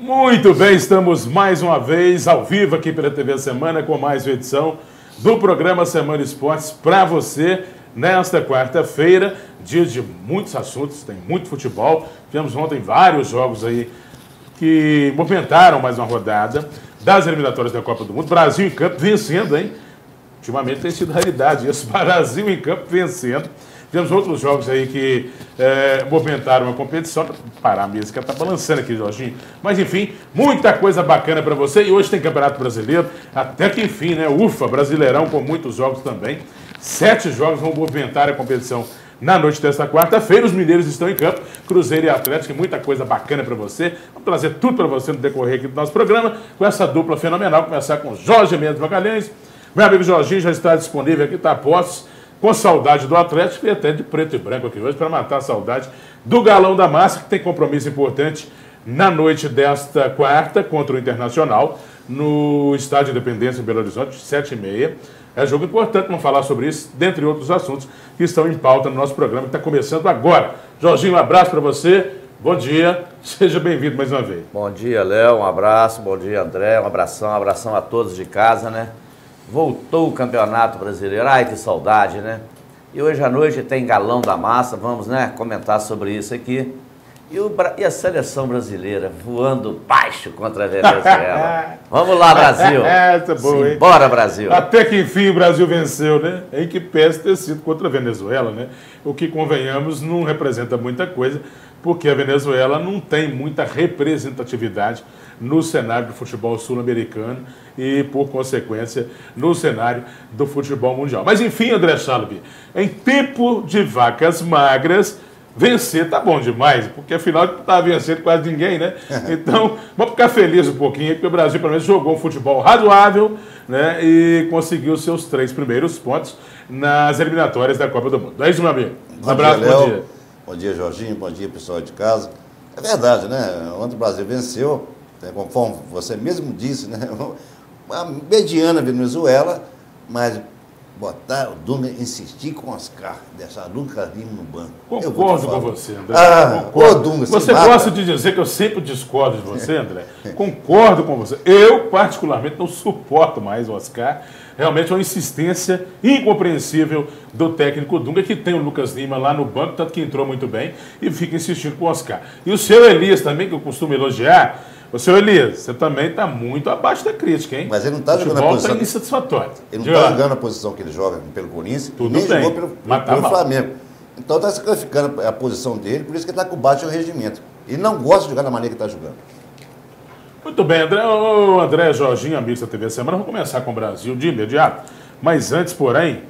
Muito bem, estamos mais uma vez ao vivo aqui pela TV Semana com mais uma edição do programa Semana Esportes para você nesta quarta-feira, dia de muitos assuntos, tem muito futebol. Tivemos ontem vários jogos aí que movimentaram mais uma rodada das eliminatórias da Copa do Mundo. Brasil em campo vencendo, hein? Ultimamente tem sido realidade isso, Brasil em campo vencendo. Tivemos outros jogos aí que movimentaram a competição. Parar a mesa que está balançando aqui, Jorginho. Mas, enfim, muita coisa bacana para você. E hoje tem Campeonato Brasileiro. Até que, enfim, né? Ufa, Brasileirão com muitos jogos também. 7 jogos vão movimentar a competição na noite desta quarta-feira. Os mineiros estão em campo. Cruzeiro e Atlético. Muita coisa bacana para você. Vamos trazer tudo para você no decorrer aqui do nosso programa. Com essa dupla fenomenal. Começar com Jorge Mendes Magalhães. Meu amigo Jorginho já está disponível aqui, está a postos. Com saudade do Atlético e até de preto e branco aqui hoje, para matar a saudade do Galão da Massa, que tem compromisso importante na noite desta quarta contra o Internacional, no Estádio Independência em Belo Horizonte, 7h30. É jogo importante, vamos falar sobre isso, dentre outros assuntos que estão em pauta no nosso programa, que está começando agora. Jorginho, um abraço para você, bom dia, seja bem-vindo mais uma vez. Bom dia, Léo, um abraço, bom dia, André, um abração a todos de casa, né? Voltou o Campeonato Brasileiro, ai que saudade, né? E hoje à noite tem Galão da Massa, vamos, né, comentar sobre isso aqui. E a seleção brasileira voando baixo contra a Venezuela. Vamos lá, Brasil! Essa é boa, hein? Bora, Brasil! Até que enfim o Brasil venceu, né? Em que pese ter sido contra a Venezuela, né? O que, convenhamos, não representa muita coisa, porque a Venezuela não tem muita representatividade no cenário do futebol sul-americano e, por consequência, no cenário do futebol mundial. Mas, enfim, André Chalbi, em tempo de vacas magras, vencer tá bom demais, porque afinal não estava vencendo quase ninguém, né? Então, vamos ficar felizes um pouquinho, porque o Brasil, pelo menos, jogou um futebol razoável, né? E conseguiu seus 3 primeiros pontos nas eliminatórias da Copa do Mundo. É isso, meu amigo. Um abraço, bom dia. Bom dia, Jorginho. Bom dia, pessoal de casa. É verdade, né? Ontem o Brasil venceu, conforme você mesmo disse, né? Uma mediana Venezuela, mas botar o Dunga, insistir com o Oscar, deixar o Dunga Lima no banco. Concordo com você, André. Concordo. Dunga, você gosta de dizer que eu sempre discordo de você, André? Concordo com você. Eu, particularmente, não suporto mais o Oscar. Realmente é uma insistência incompreensível do técnico Dunga, que tem o Lucas Lima lá no banco, tanto que entrou muito bem, e fica insistindo com o Oscar. E o seu Elias também, que eu costumo elogiar. O seu Elias, você também está muito abaixo da crítica, hein? Mas ele não está jogando a posição. Está insatisfatório. Ele não está jogando a posição que ele joga pelo Corinthians, tudo nem bem, jogou pelo Flamengo. Então está sacrificando a posição dele, por isso que ele está com baixo rendimento. Ele não gosta de jogar da maneira que está jogando. Muito bem, André. Ô, André, Jorginho, amigos da TV Semana, vamos começar com o Brasil de imediato. Mas antes, porém,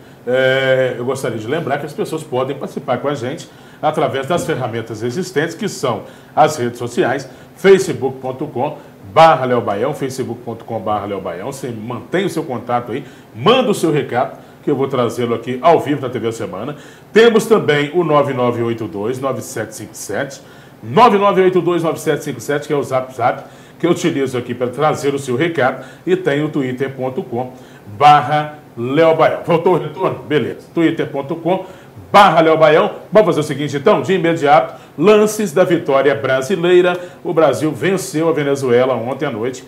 eu gostaria de lembrar que as pessoas podem participar com a gente através das ferramentas existentes, que são as redes sociais, facebook.com/Léo Baião, facebook.com/Léo Baião. Você mantém o seu contato aí, manda o seu recado, que eu vou trazê-lo aqui ao vivo na TV Semana. Temos também o 9982-9757, 9982-9757, que é o Zap que eu utilizo aqui para trazer o seu recado, e tem o twitter.com/Léo Baião. Voltou o retorno? Beleza. twitter.com/Léo Baião. Vamos fazer o seguinte, então, de imediato, lances da vitória brasileira. O Brasil venceu a Venezuela ontem à noite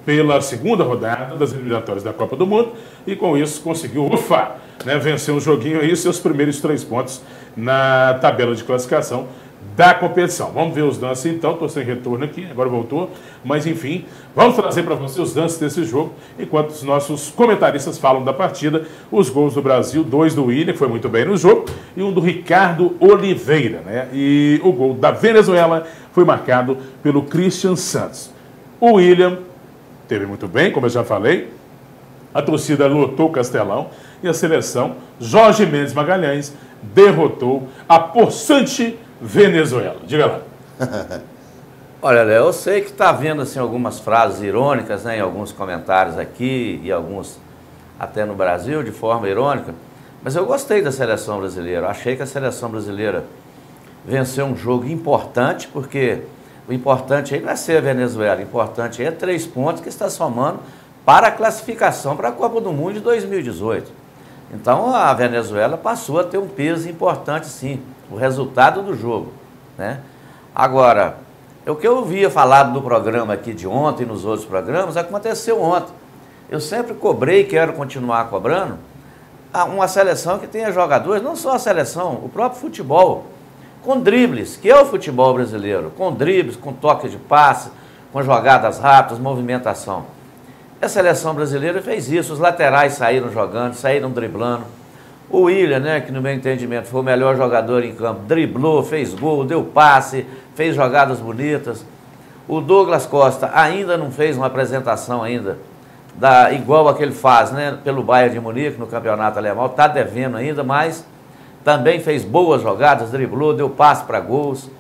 pela segunda rodada das eliminatórias da Copa do Mundo e, com isso, conseguiu, vencer um joguinho aí, seus primeiros 3 pontos na tabela de classificação da competição. Vamos ver os lances então, estou sem retorno aqui, agora voltou, mas enfim, vamos trazer para você os lances desse jogo, enquanto os nossos comentaristas falam da partida. Os gols do Brasil, 2 do William, que foi muito bem no jogo, e um do Ricardo Oliveira, né? E o gol da Venezuela foi marcado pelo Christian Santos. O William teve muito bem, como eu já falei, a torcida lotou o Castelão, e a seleção, Jorge Mendes Magalhães, derrotou a possante Venezuela. Diga lá. Olha, Léo, eu sei que está vendo assim, algumas frases irônicas, né, em alguns comentários aqui e alguns até no Brasil, de forma irônica, mas eu gostei da seleção brasileira. Eu achei que a seleção brasileira venceu um jogo importante, porque o importante aí não é ser a Venezuela, o importante aí é 3 pontos que está somando para a classificação para a Copa do Mundo de 2018. Então a Venezuela passou a ter um peso importante, sim, o resultado do jogo, né? Agora, O que eu ouvia falado no programa aqui de ontem e nos outros programas, aconteceu ontem. Eu sempre cobrei e quero continuar cobrando uma seleção que tenha jogadores, não só a seleção, o próprio futebol, com dribles, que é o futebol brasileiro, com dribles, com toque de passe, com jogadas rápidas, movimentação. A seleção brasileira fez isso, os laterais saíram jogando, saíram driblando. O William, né, que no meu entendimento foi o melhor jogador em campo, driblou, fez gol, deu passe, fez jogadas bonitas. O Douglas Costa ainda não fez uma apresentação ainda, igual a que ele faz, né, pelo Bayern de Munique no campeonato alemão, está devendo ainda, mas também fez boas jogadas, driblou, deu passe para gols.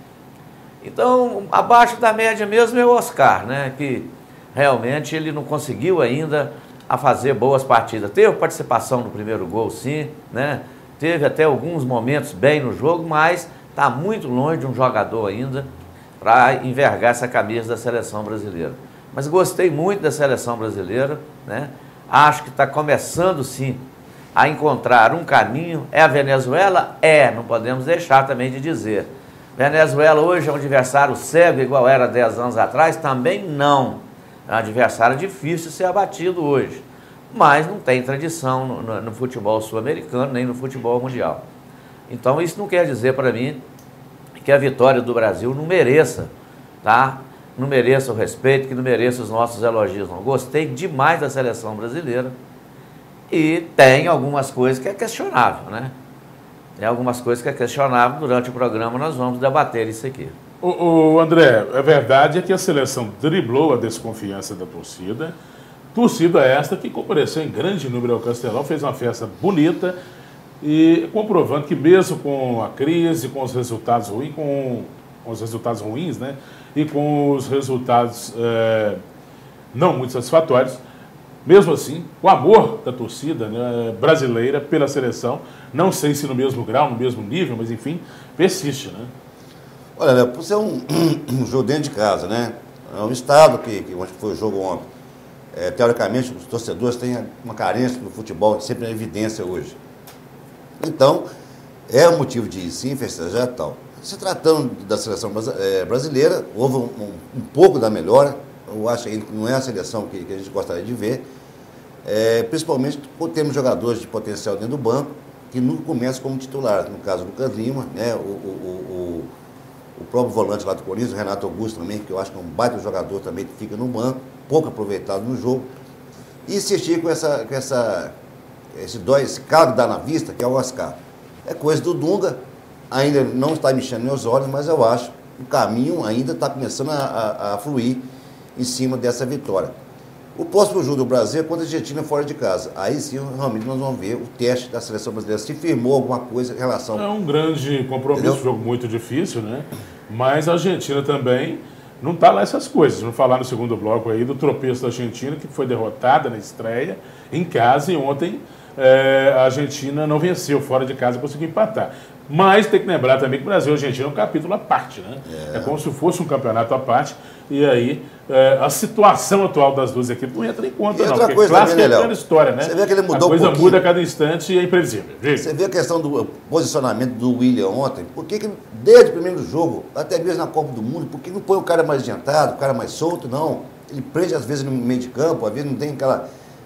Então, abaixo da média mesmo é o Oscar, né, que realmente ele não conseguiu ainda a fazer boas partidas. Teve participação no primeiro gol, sim, né? Teve até alguns momentos bem no jogo, mas está muito longe de um jogador ainda para envergar essa camisa da seleção brasileira. Mas gostei muito da seleção brasileira, né? Acho que está começando, sim, a encontrar um caminho. É a Venezuela? É, não podemos deixar também de dizer. Venezuela hoje é um adversário cego, igual era 10 anos atrás? Também não. É um adversário difícil de ser abatido hoje, mas não tem tradição no futebol sul-americano, nem no futebol mundial. Então isso não quer dizer para mim que a vitória do Brasil não mereça, tá? Não mereça o respeito, que não mereça os nossos elogios. Não. Gostei demais da seleção brasileira e tem algumas coisas que é questionável, né? Tem algumas coisas que é questionável. Durante o programa nós vamos debater isso aqui. O André, a verdade é que a seleção driblou a desconfiança da torcida. Torcida esta que compareceu em grande número ao Castelão, fez uma festa bonita e comprovando que mesmo com a crise, com os resultados ruins, né? E com os resultados não muito satisfatórios, mesmo assim, o amor da torcida, né, brasileira pela seleção, não sei se no mesmo grau, no mesmo nível, mas enfim, persiste, né? Olha, Léo, por ser um jogo dentro de casa, né? É um estado onde foi o jogo ontem. Teoricamente, os torcedores têm uma carência no futebol, sempre em evidência hoje. Então, é um motivo de ir sim, festejar e tal. Se tratando da seleção brasileira, houve um pouco da melhora. Eu acho que não é a seleção que a gente gostaria de ver. Principalmente por termos jogadores de potencial dentro do banco, que não começam como titulares. No caso do Lucas Lima, né? O próprio volante lá do Corinthians, o Renato Augusto também, que eu acho que é um baita jogador também, que fica no banco, pouco aproveitado no jogo. E insistir com esse cara que dá na vista, que é o Oscar. É coisa do Dunga, ainda não está mexendo meus olhos, mas eu acho que o caminho ainda está começando a fluir em cima dessa vitória. O próximo jogo do Brasil é contra a Argentina fora de casa. Aí sim, realmente, nós vamos ver o teste da seleção brasileira, se firmou alguma coisa em relação... É um grande compromisso, um jogo muito difícil, né? Mas a Argentina também não está lá essas coisas. Vamos falar no segundo bloco aí do tropeço da Argentina, que foi derrotada na estreia em casa e ontem a Argentina não venceu fora de casa, conseguiu empatar. Mas tem que lembrar também que o Brasil e a Argentina é um capítulo à parte, né? É como se fosse um campeonato à parte. E aí, a situação atual das duas equipes não entra em conta, não. Outra porque coisa clássico também, é aquela história, né? Você vê que ele mudou a coisa um pouquinho. muda a cada instante e é imprevisível. Você vê a questão do posicionamento do William ontem. Por que desde o primeiro jogo, até mesmo na Copa do Mundo, por que não põe o cara mais adiantado, o cara mais solto? Não. Ele prende às vezes no meio de campo, às vezes não tem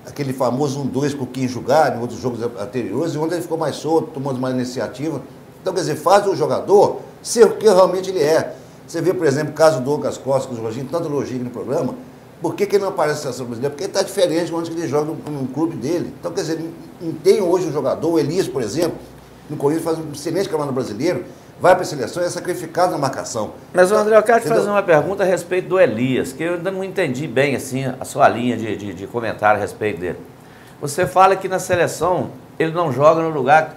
aquele famoso 1-2 com quem jogar em outros jogos anteriores, e ontem ele ficou mais solto, tomando mais iniciativa. Então, quer dizer, faz o jogador ser o que realmente ele é. Você vê, por exemplo, o caso do Douglas Costa, que o Jorginho tanto elogia aqui no programa. Por que ele não aparece na seleção brasileira? Porque ele está diferente de onde ele joga no clube dele. Então, quer dizer, não tem hoje um jogador, o Elias, por exemplo, no Corinthians faz um excelente campeonato brasileiro, vai para a seleção e é sacrificado na marcação. Mas, André, eu quero te fazer uma pergunta a respeito do Elias, que eu ainda não entendi bem assim, a sua linha de comentário a respeito dele. Você fala que na seleção ele não joga no lugar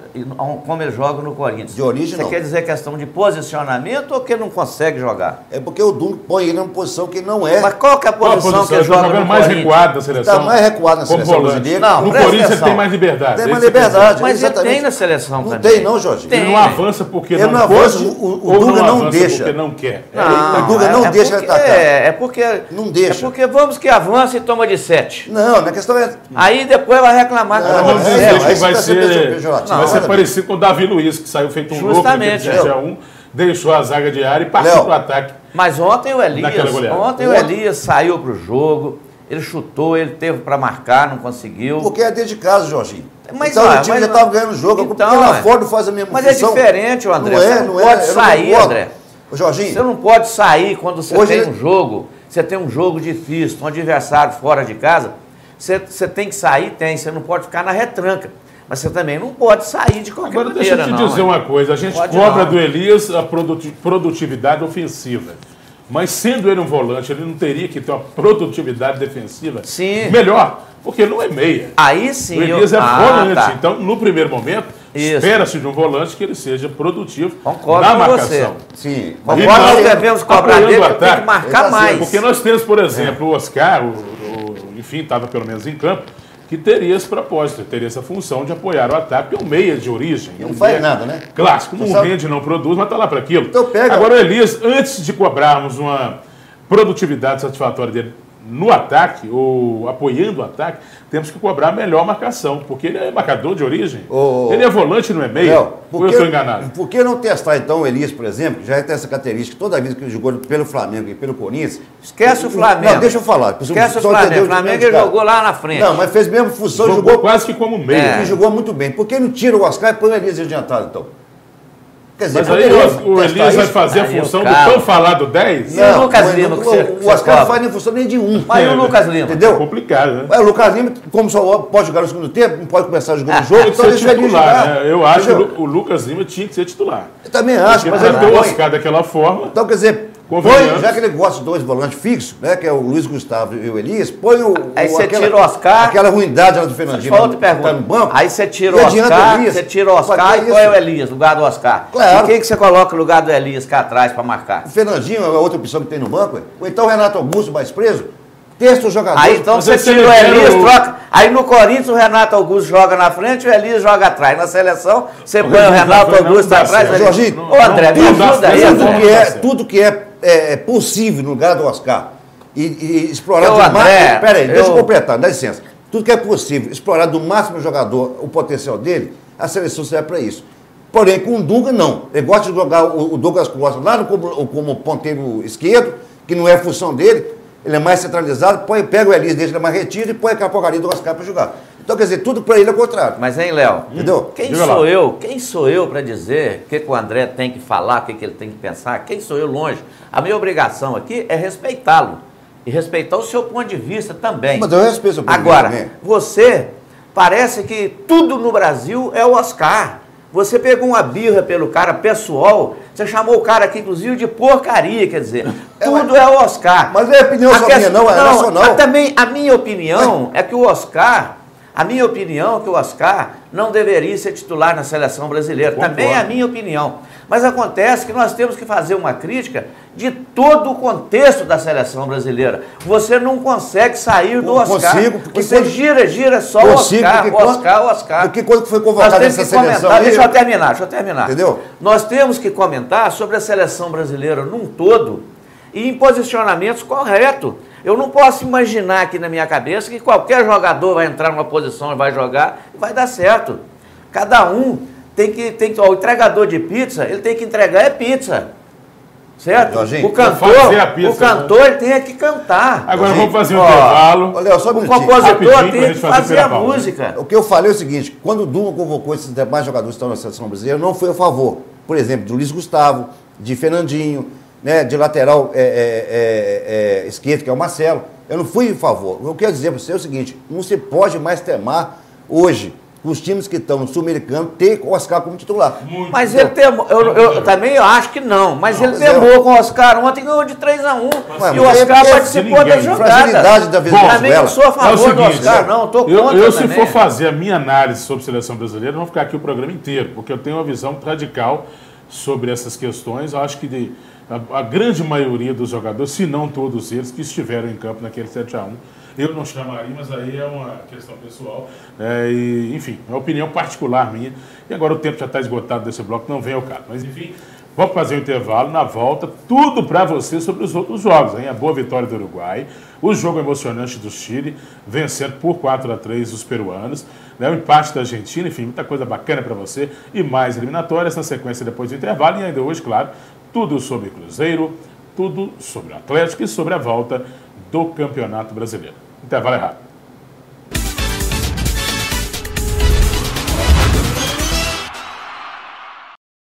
como ele joga no Corinthians. De origem, não. Você quer dizer questão de posicionamento ou que ele não consegue jogar? É porque o Dunga põe ele numa posição que não é. Mas qual que é a posição que ele joga no mais Corinthians? recuado da seleção. Está mais recuado na seleção brasileira. Não, no Corinthians ele tem mais liberdade. Tem mais liberdade. Mas ele tem na seleção não também. Não tem não, Jorge. Ele não avança porque ele não avança, pode, o Dunga não deixa. Porque não quer. O Dunga não deixa ele atacar. É porque... Não deixa. É porque vamos que avança e toma de 7. Não, minha questão é... Aí depois vai reclamar que Vamos dizer que vai ser Não, parecido com o Davi Luiz, que saiu feito um louco naquele 7-1, deixou a zaga de área e partiu para o ataque. Mas ontem o naquela goleada. o Elias saiu para o jogo, ele chutou, ele teve para marcar, não conseguiu. Porque é dentro de casa, Jorginho. Mas, então o time já estava ganhando o jogo. Então, porque lá fora não faz a mesma mas função. é diferente, André. Não é, você não pode sair, André. Ô, Jorginho. Você não pode sair quando você Hoje tem um jogo. Você tem um jogo difícil, um adversário fora de casa. Você tem que sair, você não pode ficar na retranca. Mas você também não pode sair de qualquer Agora, maneira, deixa eu te dizer uma coisa. A gente cobra do Elias a produtividade ofensiva. Mas sendo ele um volante, ele não teria que ter uma produtividade defensiva melhor, porque ele não é meia. Aí sim. O Elias é volante. Tá. Então, no primeiro momento, espera-se de um volante que ele seja produtivo na marcação. Sim. Concordo, nós devemos cobrar dele, ele tem que marcar mais. Porque nós temos, por exemplo, o Oscar, enfim, estava pelo menos em campo, que teria esse propósito, teria essa função de apoiar o ataque, é um meia de origem. Não faz nada, né? Clássico, não rende, não produz, mas está lá para aquilo. Então pega. Agora o Elias, antes de cobrarmos uma produtividade satisfatória dele no ataque, ou apoiando o ataque, temos que cobrar a melhor marcação, porque ele é marcador de origem. Ele é volante, não é meia. Ou eu estou enganado? Por que não testar, então, o Elias, por exemplo, que já tem essa característica, toda vez que ele jogou pelo Flamengo e pelo Corinthians... Esquece o Flamengo. Não, deixa eu falar. Esquece o Flamengo. O Flamengo ele jogou lá na frente. Não, mas fez mesmo função, jogou quase que como meia. Ele jogou muito bem. Por que não tira o Oscar e põe o Elias adiantado, então? Quer dizer, mas aí o Elias vai fazer a função do tão falado 10? Não, o Lucas Lima. O Oscar não faz nem função nem de um. Mas o Lucas Lima? Entendeu? É complicado, né? Mas o Lucas Lima, como só pode jogar no segundo tempo, não pode começar jogando no jogo, então deixa ele jogar. Né? Eu acho que o Lucas Lima tinha que ser titular. Eu também acho, mas ele o Oscar daquela forma. Então, quer dizer, já que ele gosta de dois volantes fixos, né, que é o Luiz Gustavo e o Elias, põe aí você tira o Oscar. Aquela ruindade lá do Fernandinho. Tá no banco. Aí você tira o Oscar, e põe o Elias no lugar do Oscar. Claro. E quem que você coloca no lugar do Elias cá atrás para marcar? O Fernandinho é a outra opção que tem no banco. Ou então o Renato Augusto mais preso. Testa o jogador. Aí então você tira o Elias, troca. Aí no Corinthians o Renato Augusto joga na frente e o Elias joga atrás. Na seleção você põe o Renato Augusto atrás. Jorginho, ô André, me ajuda aí. Tudo que é possível no lugar do Oscar e explorar do máximo. Peraí, deixa eu completar, dá licença. Tudo que é possível, explorar do máximo o jogador, o potencial dele, a seleção serve para isso. Porém, com o Dunga, não. Ele gosta de jogar o Douglas Costa lá como ponteiro esquerdo, que não é a função dele. Ele é mais centralizado, pega o Elias, deixa ele mais retido e põe aquela porcaria do Oscar para jogar. Então, quer dizer, tudo para ele é o contrário. Mas, hein, Léo? Entendeu? Quem sou eu para dizer o que o André tem que falar, o que ele tem que pensar? Quem sou eu longe? A minha obrigação aqui é respeitá-lo. E respeitar o seu ponto de vista também. Mas eu respeito o seu ponto de vista. Agora, você parece que tudo no Brasil é o Oscar. Você pegou uma birra pelo cara pessoal, você chamou o cara aqui, inclusive, de porcaria, quer dizer, tudo é o Oscar. Mas não é opinião só minha, não, é nacional. Também a minha opinião é que o Oscar não deveria ser titular na seleção brasileira. Concordo. Também é a minha opinião. Mas acontece que nós temos que fazer uma crítica de todo o contexto da seleção brasileira. Você não consegue sair do Oscar. Você gira só o Oscar. Porque quando foi convocado essa seleção... Deixa eu terminar. Entendeu? Nós temos que comentar sobre a seleção brasileira num todo e em posicionamentos corretos. Eu não posso imaginar aqui na minha cabeça que qualquer jogador vai entrar numa posição e vai jogar e vai dar certo. Cada um tem que o entregador de pizza, ele tem que entregar pizza. Certo? Jorginho, o cantor ele tem que cantar. Agora vamos fazer um intervalo. Olha, só um o compositor tem que fazer a música. O que eu falei é o seguinte, quando o Dunga convocou esses demais jogadores que estão na seleção brasileira, não foi a favor. Por exemplo, de Luiz Gustavo, de Fernandinho, né, de lateral esquerdo, que é o Marcelo. Eu não fui em favor. Eu quero dizer para você o seguinte, não se pode mais temar hoje os times que estão no Sul-Americano ter o Oscar como titular. Mas ele temou, eu também acho que não, mas ele temou com o Oscar ontem, ganhou de 3-1. E o Oscar participou da jogada. Fragilidade da Venezuela. Também não sou a favor do Oscar, não, estou contra eu se for fazer a minha análise sobre a seleção brasileira, vamos ficar aqui o programa inteiro, porque eu tenho uma visão radical sobre essas questões. Eu acho que a grande maioria dos jogadores, se não todos eles, que estiveram em campo naquele 7-1, eu não chamaria, mas aí é uma questão pessoal. Enfim, é uma opinião particular minha. E agora o tempo já está esgotado desse bloco, não vem ao caso. Mas enfim, vamos fazer um intervalo. Na volta, tudo para você sobre os outros jogos. Hein? A boa vitória do Uruguai, o jogo emocionante do Chile, vencendo por 4-3 os peruanos, né? O empate da Argentina, enfim, muita coisa bacana para você. E mais eliminatórias na sequência depois do intervalo. E ainda hoje, claro, tudo sobre Cruzeiro, tudo sobre o Atlético e sobre a volta do Campeonato Brasileiro. Intervalo rápido.